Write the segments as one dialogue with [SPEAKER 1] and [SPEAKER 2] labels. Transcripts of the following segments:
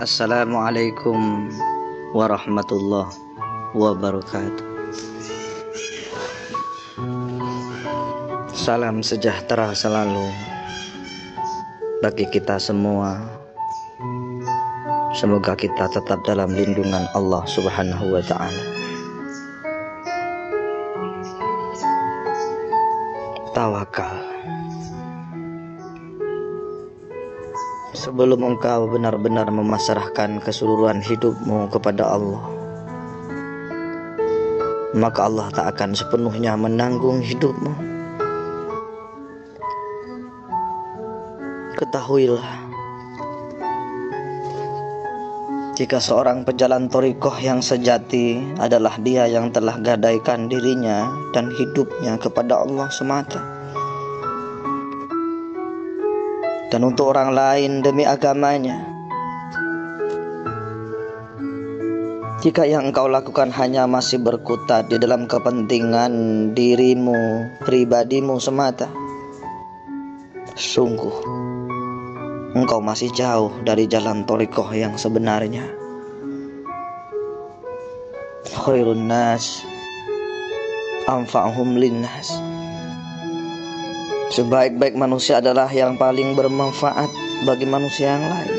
[SPEAKER 1] Assalamualaikum warahmatullahi wabarakatuh. Salam sejahtera selalu bagi kita semua. Semoga kita tetap dalam lindungan Allah Subhanahu wa ta'ala. Tawakal. Sebelum engkau benar-benar memasrahkan keseluruhan hidupmu kepada Allah, maka Allah tak akan sepenuhnya menanggung hidupmu. Ketahuilah, jika seorang pejalan thariqah yang sejati adalah dia yang telah gadaikan dirinya dan hidupnya kepada Allah semata, dan untuk orang lain demi agamanya. Jika yang engkau lakukan hanya masih berkutat di dalam kepentingan dirimu, pribadimu semata, sungguh engkau masih jauh dari jalan thariqah yang sebenarnya. Khairun nas anfa'uhum linnas. Sebaik-baik manusia adalah yang paling bermanfaat bagi manusia yang lain.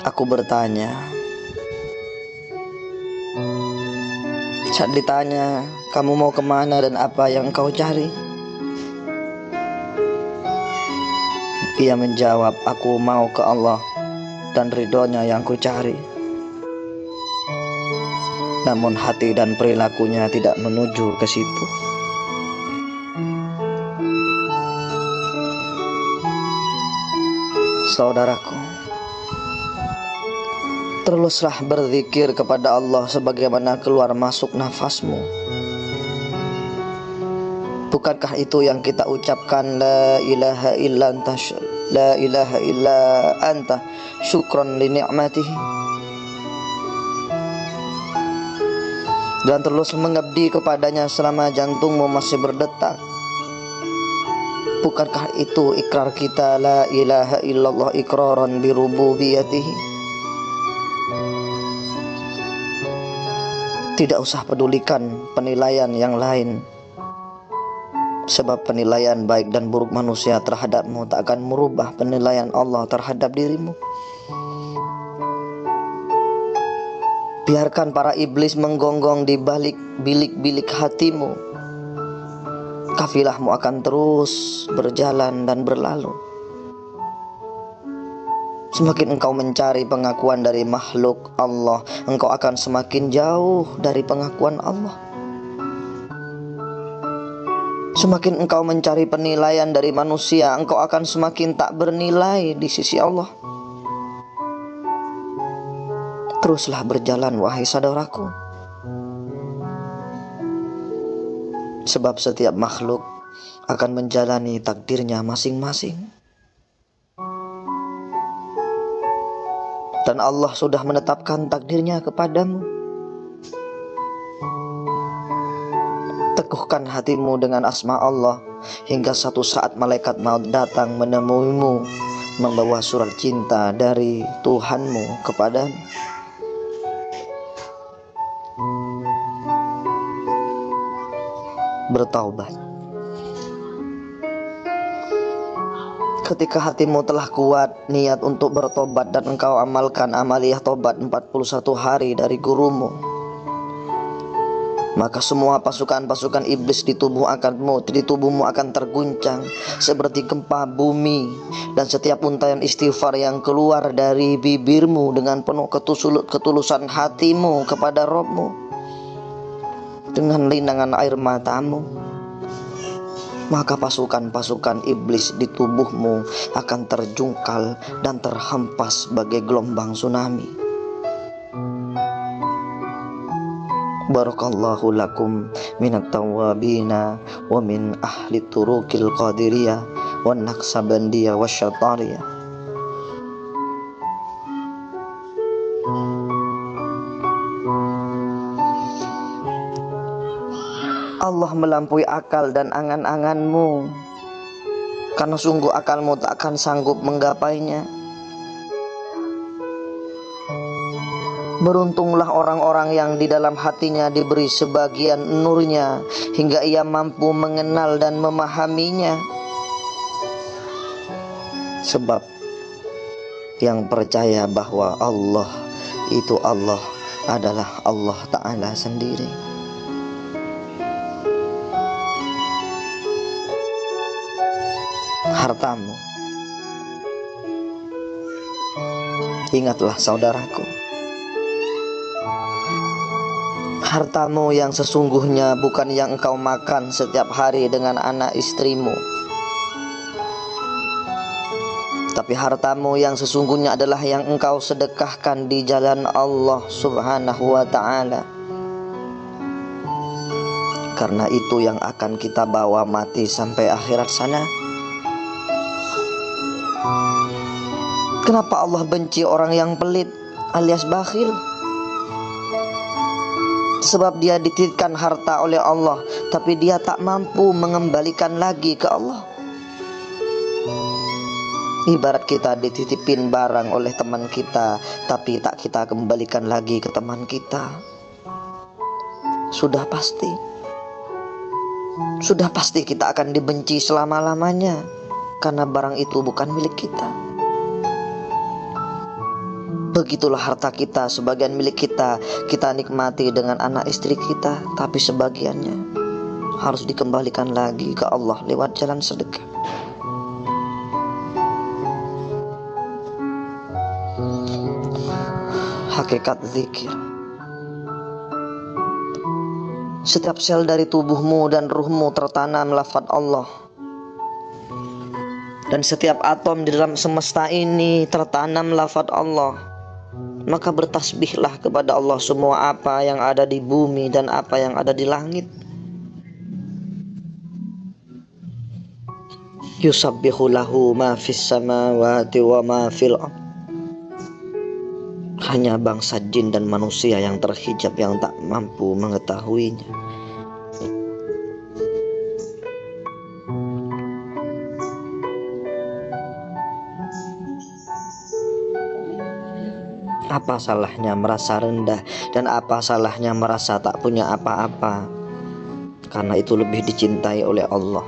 [SPEAKER 1] Aku bertanya, saat ditanya, kamu mau kemana dan apa yang kau cari? Ia menjawab, aku mau ke Allah dan ridhonya yang ku cari. Namun hati dan perilakunya tidak menuju ke situ. Saudaraku, teruslah berzikir kepada Allah sebagaimana keluar masuk nafasmu. Bukankah itu yang kita ucapkan, la ilaha illa anta, la ilaha illa anta syukran li ni'matihi, dan terus mengabdi kepadanya selama jantungmu masih berdetak? Bukankah itu ikrar kita, la ilaha illallah iqraran bi rububiyatihi? Tidak usah pedulikan penilaian yang lain, sebab penilaian baik dan buruk manusia terhadapmu tak akan merubah penilaian Allah terhadap dirimu. Biarkan para iblis menggonggong di balik bilik-bilik hatimu. Kafilahmu akan terus berjalan dan berlalu. Semakin engkau mencari pengakuan dari makhluk Allah, engkau akan semakin jauh dari pengakuan Allah. Semakin engkau mencari penilaian dari manusia, engkau akan semakin tak bernilai di sisi Allah. Teruslah berjalan, wahai saudaraku, sebab setiap makhluk akan menjalani takdirnya masing-masing. Dan Allah sudah menetapkan takdirnya kepadamu. Teguhkan hatimu dengan asma Allah, hingga satu saat malaikat maut datang menemuimu, membawa surat cinta dari Tuhanmu kepadamu. Bertaubat. Ketika hatimu telah kuat niat untuk bertobat dan engkau amalkan amaliyah tobat 41 hari dari gurumu, maka semua pasukan-pasukan iblis di tubuhmu akan terguncang seperti gempa bumi, dan setiap untayan istighfar yang keluar dari bibirmu dengan penuh ketulusan hatimu kepada Rabbmu, dengan linangan air matamu, maka pasukan-pasukan iblis di tubuhmu akan terjungkal dan terhempas bagai gelombang tsunami. Barakallahu lakum minat tawabina wa min ahli turuqil qadiriyah wa naqsabandiyah wa syatariyah. Allah melampaui akal dan angan-anganmu, karena sungguh akalmu tak akan sanggup menggapainya. Beruntunglah orang-orang yang di dalam hatinya diberi sebagian nurnya, hingga ia mampu mengenal dan memahaminya. Sebab yang percaya bahwa Allah itu Allah adalah Allah Ta'ala sendiri. Hartamu, ingatlah saudaraku, hartamu yang sesungguhnya bukan yang engkau makan setiap hari dengan anak istrimu, tapi hartamu yang sesungguhnya adalah yang engkau sedekahkan di jalan Allah Subhanahu wa ta'ala. Karena itu yang akan kita bawa mati sampai akhirat sana. Kenapa Allah benci orang yang pelit alias bakhil? Sebab dia dititipkan harta oleh Allah, tapi dia tak mampu mengembalikan lagi ke Allah. Ibarat kita dititipin barang oleh teman kita, tapi tak kita kembalikan lagi ke teman kita. Sudah pasti kita akan dibenci selama-lamanya, karena barang itu bukan milik kita. Begitulah harta kita, sebagian milik kita, kita nikmati dengan anak istri kita, tapi sebagiannya harus dikembalikan lagi ke Allah lewat jalan sedekah. Hakikat zikir. Setiap sel dari tubuhmu dan ruhmu tertanam lafaz Allah. Dan setiap atom di dalam semesta ini tertanam lafaz Allah. Maka bertasbihlah kepada Allah semua apa yang ada di bumi dan apa yang ada di langit. Yusabbihu lahu ma fis samawati wa ma fil ardh. Hanya bangsa jin dan manusia yang terhijab yang tak mampu mengetahuinya. Apa salahnya merasa rendah, dan apa salahnya merasa tak punya apa-apa? Karena itu lebih dicintai oleh Allah.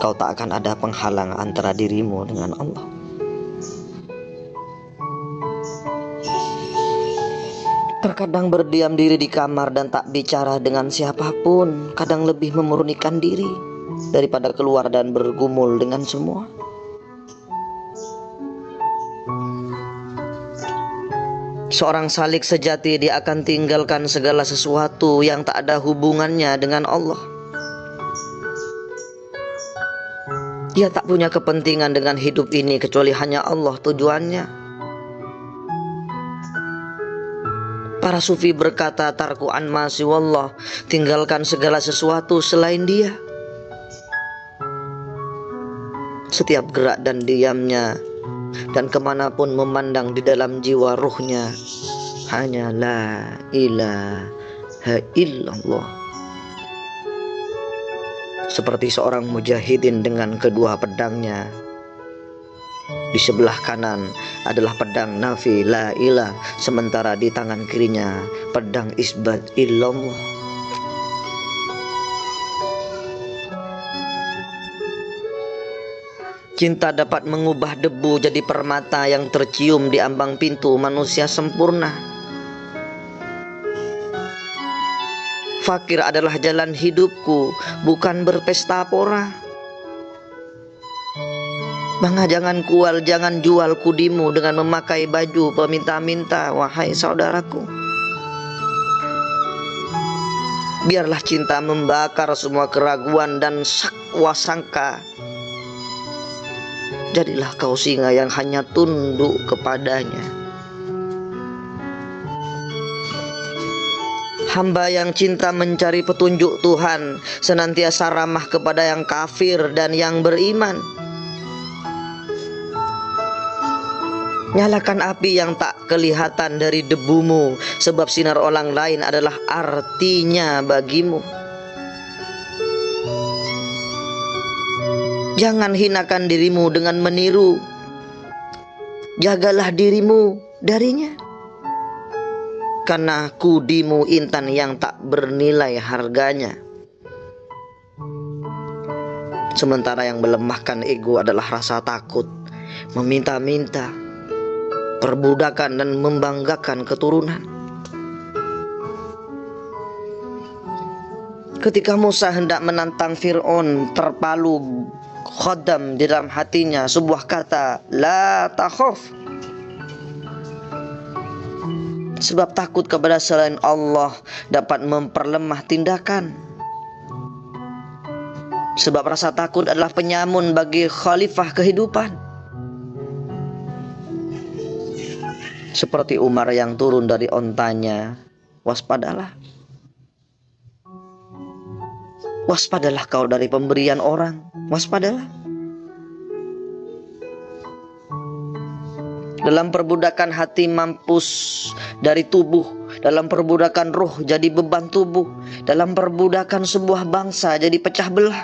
[SPEAKER 1] Kau tak akan ada penghalang antara dirimu dengan Allah. Terkadang berdiam diri di kamar dan tak bicara dengan siapapun, kadang lebih memurnikan diri daripada keluar dan bergumul dengan semua. Seorang salik sejati, dia akan tinggalkan segala sesuatu yang tak ada hubungannya dengan Allah. Dia tak punya kepentingan dengan hidup ini kecuali hanya Allah tujuannya. Para sufi berkata, tarku an ma siwallah, tinggalkan segala sesuatu selain Dia. Setiap gerak dan diamnya dan kemanapun memandang di dalam jiwa ruhnya hanya la ilaha illallah. Seperti seorang mujahidin dengan kedua pedangnya. Di sebelah kanan adalah pedang nafi la ilah, sementara di tangan kirinya pedang isbat illallah. Cinta dapat mengubah debu jadi permata yang tercium di ambang pintu manusia sempurna. Fakir adalah jalan hidupku, bukan berpesta pora. Bangga jangan kual, jangan jual kudimu dengan memakai baju peminta-minta, wahai saudaraku. Biarlah cinta membakar semua keraguan dan sakwa sangka. Jadilah kau singa yang hanya tunduk kepadanya. Hamba yang cinta mencari petunjuk Tuhan senantiasa ramah kepada yang kafir dan yang beriman. Nyalakan api yang tak kelihatan dari debumu, sebab sinar orang lain adalah artinya bagimu. Jangan hinakan dirimu dengan meniru. Jagalah dirimu darinya. Karena kudimu intan yang tak bernilai harganya. Sementara yang melemahkan ego adalah rasa takut, meminta-minta, perbudakan dan membanggakan keturunan. Ketika Musa hendak menantang Fir'aun, terpalu khodam di dalam hatinya sebuah kata, la takhaf. Sebab takut kepada selain Allah dapat memperlemah tindakan. Sebab rasa takut adalah penyamun bagi khalifah kehidupan. Seperti Umar yang turun dari ontanya, waspadalah. Waspadalah kau dari pemberian orang, waspadalah. Dalam perbudakan hati mampus dari tubuh, dalam perbudakan roh jadi beban tubuh, dalam perbudakan sebuah bangsa jadi pecah belah.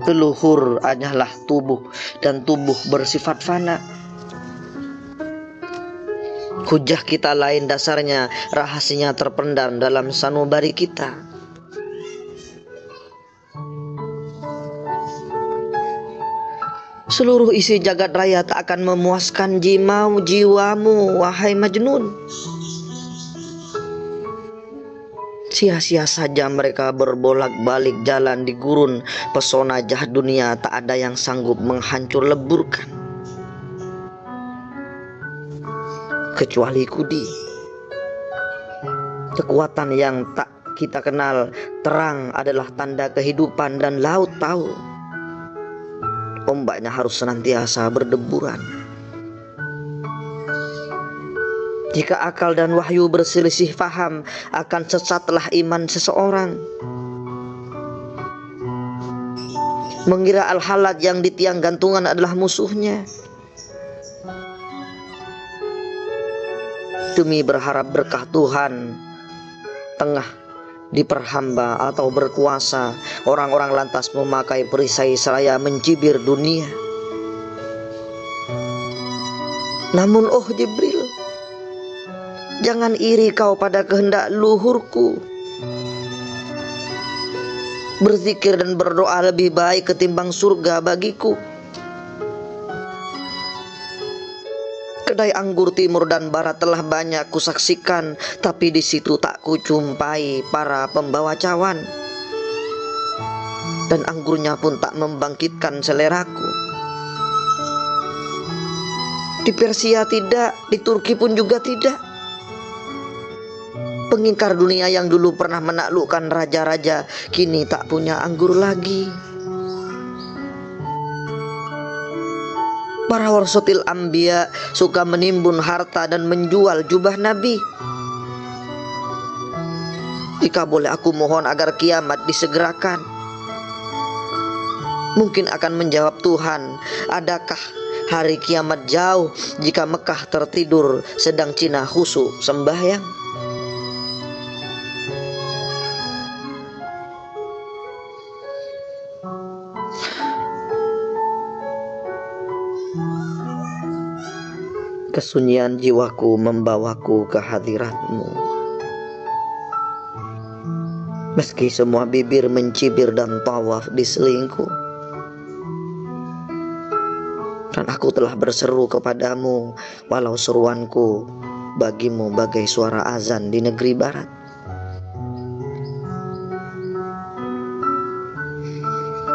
[SPEAKER 1] Leluhur hanyalah tubuh, dan tubuh bersifat fana. Hujah kita lain dasarnya, rahasianya terpendam dalam sanubari kita. Seluruh isi jagat raya tak akan memuaskan jiwamu, wahai Majnun. Sia-sia saja mereka berbolak-balik jalan di gurun pesona jahat dunia, tak ada yang sanggup menghancur leburkan kecuali kudi. Kekuatan yang tak kita kenal, terang adalah tanda kehidupan dan laut tahu. Ombaknya harus senantiasa berdeburan. Jika akal dan wahyu berselisih faham, akan sesatlah iman seseorang. Mengira al-halat yang di tiang gantungan adalah musuhnya. Demi berharap berkah Tuhan tengah diperhamba atau berkuasa, orang-orang lantas memakai perisai seraya mencibir dunia. Namun oh Jibril, jangan iri kau pada kehendak luhurku. Berzikir dan berdoa lebih baik ketimbang surga bagiku. Kedai anggur timur dan barat telah banyak kusaksikan, tapi di situ tak kucumpai para pembawa cawan. Dan anggurnya pun tak membangkitkan seleraku. Di Persia tidak, di Turki pun juga tidak. Pengingkar dunia yang dulu pernah menaklukkan raja-raja, kini tak punya anggur lagi. Para warasatil anbiya suka menimbun harta dan menjual jubah Nabi. Jika boleh aku mohon agar kiamat disegerakan. Mungkin akan menjawab Tuhan, adakah hari kiamat jauh jika Mekah tertidur sedang Cina khusyuk sembahyang? Kesunyian jiwaku membawaku ke hadiratmu. Meski semua bibir mencibir dan tawaf di selingkuh, dan aku telah berseru kepadamu, walau seruanku bagimu bagai suara azan di negeri barat.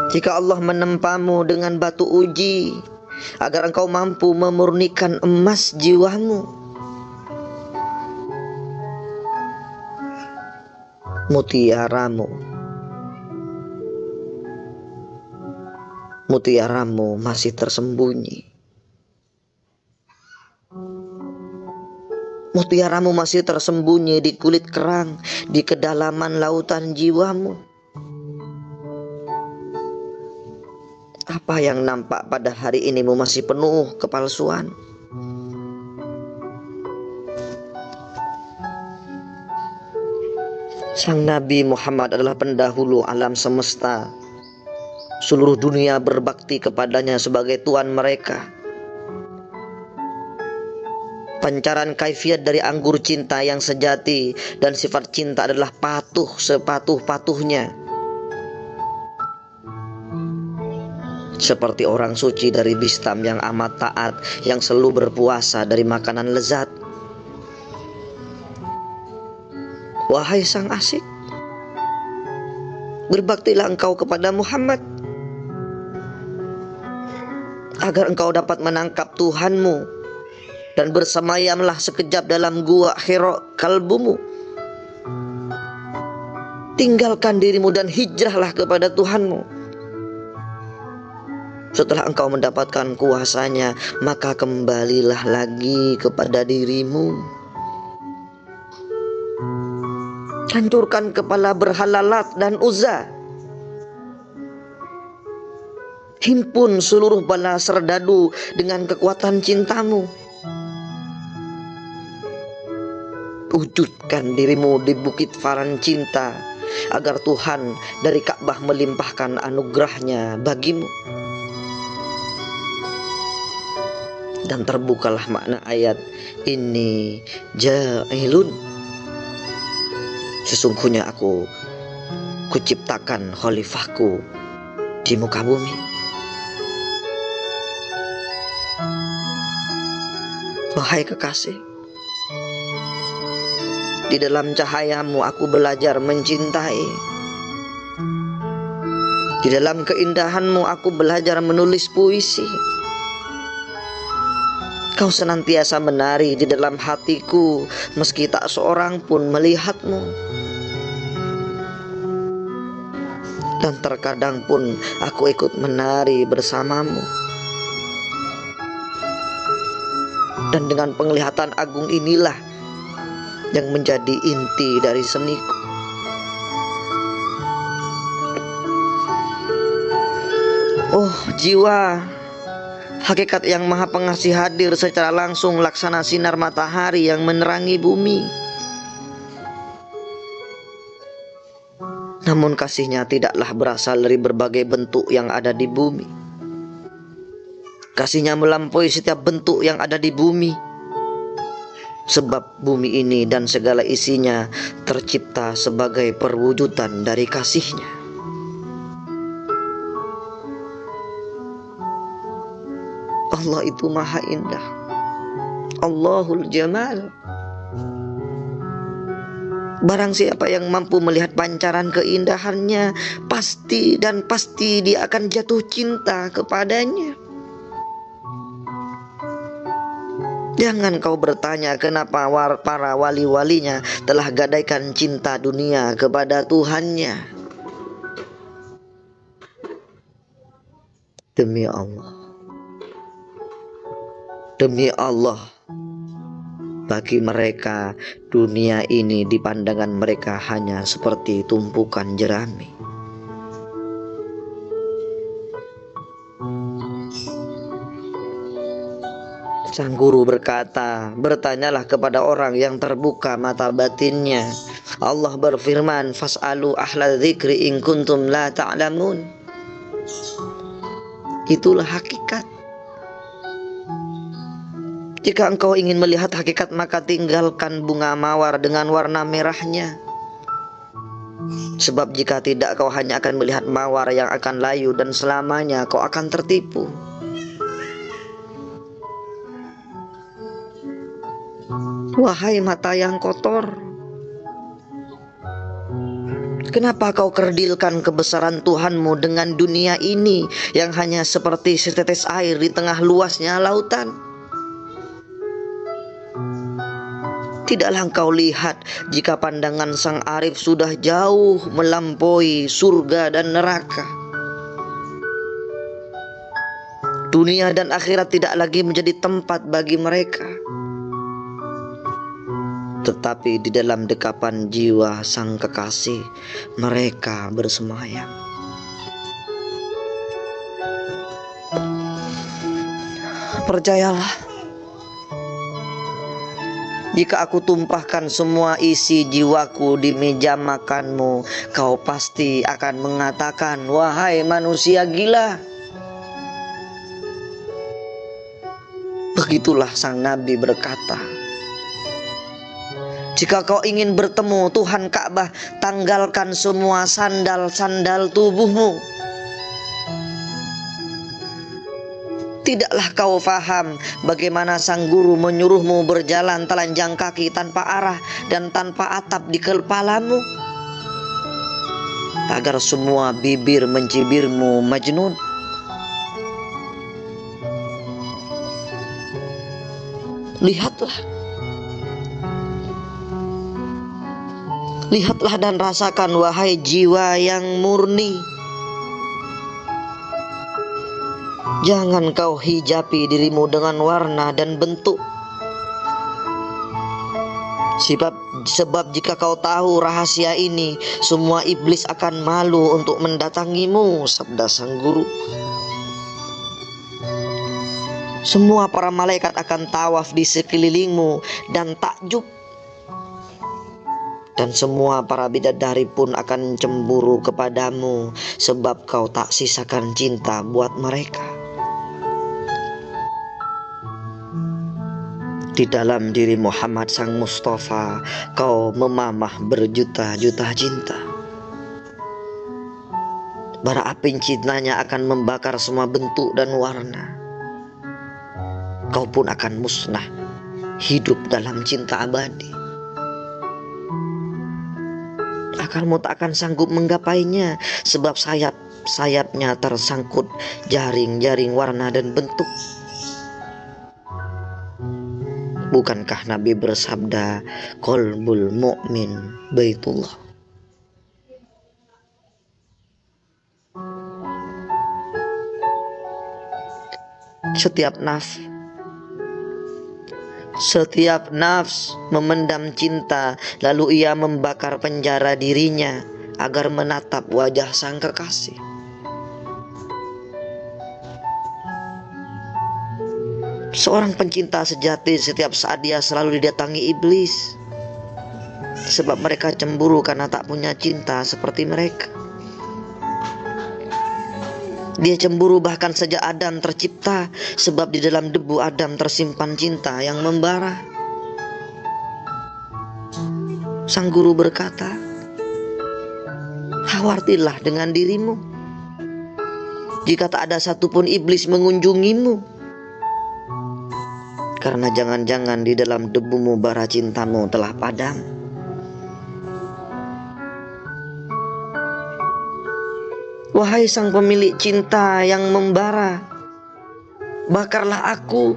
[SPEAKER 1] Jika Allah menempamu dengan batu uji, agar engkau mampu memurnikan emas jiwamu, mutiaramu masih tersembunyi. Mutiaramu masih tersembunyi di kulit kerang, di kedalaman lautan jiwamu. Apa yang nampak pada hari ini masih penuh kepalsuan. Sang Nabi Muhammad adalah pendahulu alam semesta. Seluruh dunia berbakti kepadanya sebagai Tuhan mereka. Pancaran kaifiat dari anggur cinta yang sejati dan sifat cinta adalah patuh sepatuh-patuhnya. Seperti orang suci dari Bistam yang amat taat, yang selalu berpuasa dari makanan lezat. Wahai sang asik, berbaktilah engkau kepada Muhammad agar engkau dapat menangkap Tuhanmu, dan bersemayamlah sekejap dalam gua Hira kalbumu. Tinggalkan dirimu dan hijrahlah kepada Tuhanmu. Setelah engkau mendapatkan kuasanya, maka kembalilah lagi kepada dirimu. Hancurkan kepala berhala Lat dan Uzza. Himpun seluruh bala serdadu dengan kekuatan cintamu. Wujudkan dirimu di bukit Faran cinta, agar Tuhan dari Ka'bah melimpahkan anugerahnya bagimu. Dan terbukalah makna ayat ini ja'ilun. Sesungguhnya aku kuciptakan khalifahku di muka bumi. Wahai kekasih, di dalam cahayamu aku belajar mencintai. Di dalam keindahanmu aku belajar menulis puisi. Kau senantiasa menari di dalam hatiku, meski tak seorang pun melihatmu. Dan terkadang pun aku ikut menari bersamamu. Dan dengan penglihatan agung inilah yang menjadi inti dari seniku. Oh jiwa, hakikat yang maha pengasih hadir secara langsung laksana sinar matahari yang menerangi bumi. Namun kasihnya tidaklah berasal dari berbagai bentuk yang ada di bumi. Kasihnya melampaui setiap bentuk yang ada di bumi. Sebab bumi ini dan segala isinya tercipta sebagai perwujudan dari kasihnya. Allah itu maha indah. Allahul Jamal. Barang siapa yang mampu melihat pancaran keindahannya, pasti dan pasti dia akan jatuh cinta kepadanya. Jangan kau bertanya kenapa para wali-walinya telah gadaikan cinta dunia kepada Tuhannya. Demi Allah, demi Allah, bagi mereka dunia ini di pandangan mereka hanya seperti tumpukan jerami. Sang guru berkata, bertanyalah kepada orang yang terbuka mata batinnya. Allah berfirman, fas'alu ahla dzikri in kuntum la ta'lamun. Itulah hakikat. Jika engkau ingin melihat hakikat, maka tinggalkan bunga mawar dengan warna merahnya. Sebab jika tidak, kau hanya akan melihat mawar yang akan layu dan selamanya kau akan tertipu. Wahai mata yang kotor, kenapa kau kerdilkan kebesaran Tuhanmu dengan dunia ini yang hanya seperti setetes air di tengah luasnya lautan? Tidaklah engkau lihat jika pandangan sang arif sudah jauh melampaui surga dan neraka. Dunia dan akhirat tidak lagi menjadi tempat bagi mereka, tetapi di dalam dekapan jiwa sang kekasih mereka bersemayam. Percayalah Jika aku tumpahkan semua isi jiwaku di meja makanmu, kau pasti akan mengatakan, wahai manusia gila. Begitulah sang Nabi berkata. Jika kau ingin bertemu Tuhan Ka'bah, tanggalkan semua sandal-sandal tubuhmu. Tidaklah kau faham bagaimana sang guru menyuruhmu berjalan telanjang kaki tanpa arah dan tanpa atap di kepalamu, agar semua bibir mencibirmu Majnun. Lihatlah dan rasakan, wahai jiwa yang murni. Jangan kau hijapi dirimu dengan warna dan bentuk. Sebab jika kau tahu rahasia ini, semua iblis akan malu untuk mendatangimu, sabda sang guru. Semua para malaikat akan tawaf di sekelilingmu dan takjub. Dan semua para bidadari pun akan cemburu kepadamu, sebab kau tak sisakan cinta buat mereka. Di dalam diri Muhammad sang Mustafa, kau memamah berjuta-juta cinta. Bara api cintanya akan membakar semua bentuk dan warna. Kau pun akan musnah, hidup dalam cinta abadi. Akalmu tak akan sanggup menggapainya, sebab sayapnya tersangkut jaring-jaring warna dan bentuk. Bukankah Nabi bersabda, qalbul mu'min baitullah. Setiap nafs memendam cinta, lalu ia membakar penjara dirinya agar menatap wajah sang kekasih. Seorang pencinta sejati setiap saat dia selalu didatangi iblis, sebab mereka cemburu karena tak punya cinta seperti mereka. Dia cemburu bahkan sejak Adam tercipta, sebab di dalam debu Adam tersimpan cinta yang membara. Sang guru berkata, khawatirlah dengan dirimu jika tak ada satupun iblis mengunjungimu, karena jangan-jangan di dalam debumu bara cintamu telah padam. Wahai sang pemilik cinta yang membara, bakarlah aku,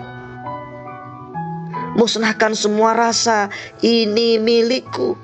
[SPEAKER 1] musnahkan semua rasa ini milikku.